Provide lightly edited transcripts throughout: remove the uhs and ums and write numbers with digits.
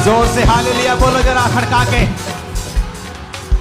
जोर से हालेलुया बोलो जरा खड़का के।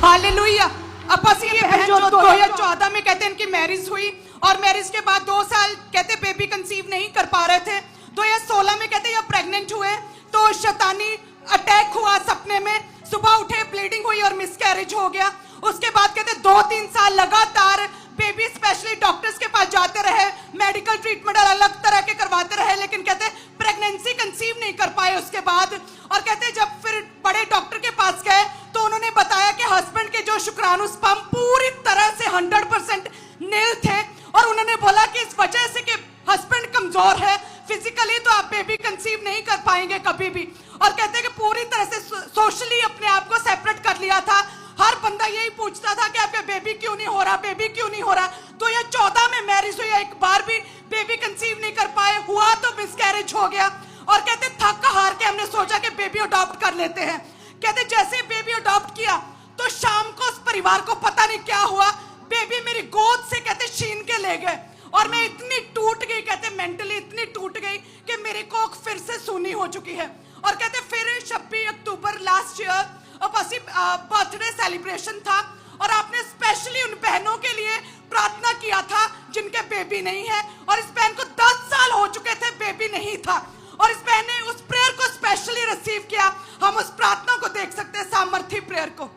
हालेलुया। अब बस ये बहन जो 2014 में कहते हैं इनकी मैरिज हुई और मैरिज के बाद 2 साल कहते बेबी कंसीव नहीं कर पा रहे थे। 2016 में कहते ये प्रेग्नेंट हुए तो शैतानी अटैक हुआ सपने में, सुबह उठे ब्लीडिंग हुई और मिसकैरेज हो गया। उसके बाद कहते 2-3 साल लगातार बेबी स्पेशली डॉक्टर्स के पास जाते रहे, मेडिकल ट्रीटमेंट अलग तरह के करवाते रहे, लेकिन कहते प्रेगनेंसी कंसीव नहीं कर पाए उसके बाद। और कहते जब फिर बड़े डॉक्टर के पास गए तो उन्होंने बताया कि हस्बैंड के जो शुक्राणु स्पर्म पूरी तरह से 100% नील थे और उन्होंने बोला कि इस वजह से कि हस्बैंड कमजोर है फिजिकली तो आप बेबी कंसीव नहीं कर पाएंगे कभी भी। और कहते कि पूरी तरह से सोशली अपने आप को सेपरेट कर लिया था। हर बंदा यही पूछता था कि आपका बेबी क्यों नहीं हो रहा, बेबी क्यों नहीं हो रहा। तो ये 14 में मैरिज हुई, एक बार भी बेबी कंसीव नहीं कर पाए, हुआ तो मिसकैरेज हो गया। और कहते थक हार के हमने सोचा कि बेबी अडॉप्ट कर लेते हैं। कहते जैसे बेबी अडॉप्ट किया तो शाम को उस परिवार को पता नहीं क्या हुआ, बेबी मेरी गोद से कहते छीन के ले गए और मैं इतनी टूट गई, कहते मेंटली इतनी टूट गई कि मेरी कोख फिर से सूनी हो चुकी है। और कहते फिर 26 अक्टूबर लास्ट ईयर बर्थडे सेलिब्रेशन था और आपने स्पेशली उन बहनों के लिए प्रार्थना किया था जिनके बेबी नहीं है। और इस बहन को 10 साल हो चुके थे, बेबी नहीं था और इस बहन ने उस प्रेयर को स्पेशली रिसीव किया। हम उस प्रार्थना को देख सकते हैं, सामर्थी प्रेयर को।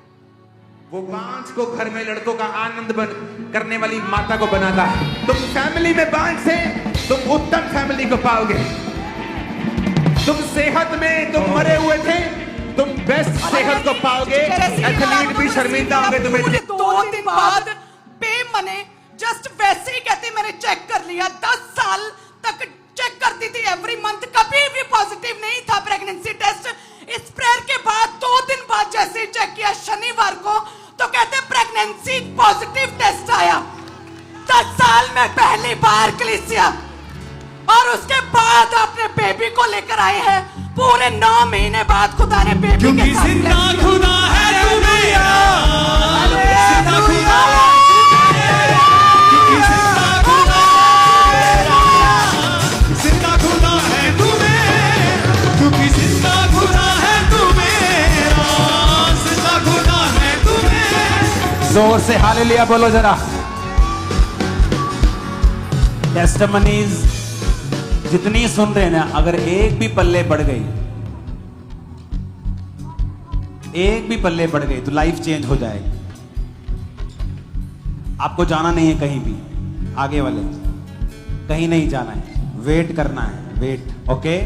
वो 5 को घर में लड़कों का आनंद करने वाली माता को बनाता है। तुम फैमिली में 5 से तुम उत्तम फैमिली को पाओगे। तुम सेहत में तुम मरे हुए थे, तुम बेस्ट सेहत को पाओगे। एथलीट भी शर्मिंदा होंगे तुम्हें। 2 दिन बाद बेमने जस्ट वैसे ही कहते मैंने चेक कर लिया, 10 साल तक चेक करती थी एवरी मंथ, कभी भी पॉजिटिव नहीं था प्रेगनेंसी टेस्ट। इस प्रेयर के बाद 2 दिन बाद जैसे ही चेक किया शनिवार को तो कहते प्रेगनेंसी पॉजिटिव टेस्ट आया। 10 साल में पहली बार कलीसिया। और उसके बाद अपने बेबी को लेकर आए हैं पूरे 9 महीने बाद खुदा ने बेबी क्योंकि के साथ जिंदा खुदा है तू मेरा, जिंदा खुदा है, क्योंकि जिंदा खुदा है, जिंदा खुदा है तू मेरा, क्योंकि जिंदा खुदा है तू मेरा, जिंदा खुदा है तू मेरा। जोर से हालेलुया बोलो जरा। टेस्टिमनीज जितनी सुन रहे हैं ना, अगर एक भी पल्ले पड़ गई, एक भी पल्ले पड़ गई तो लाइफ चेंज हो जाएगी। आपको जाना नहीं है कहीं भी, आगे वाले कहीं नहीं जाना है, वेट करना है, वेट। ओके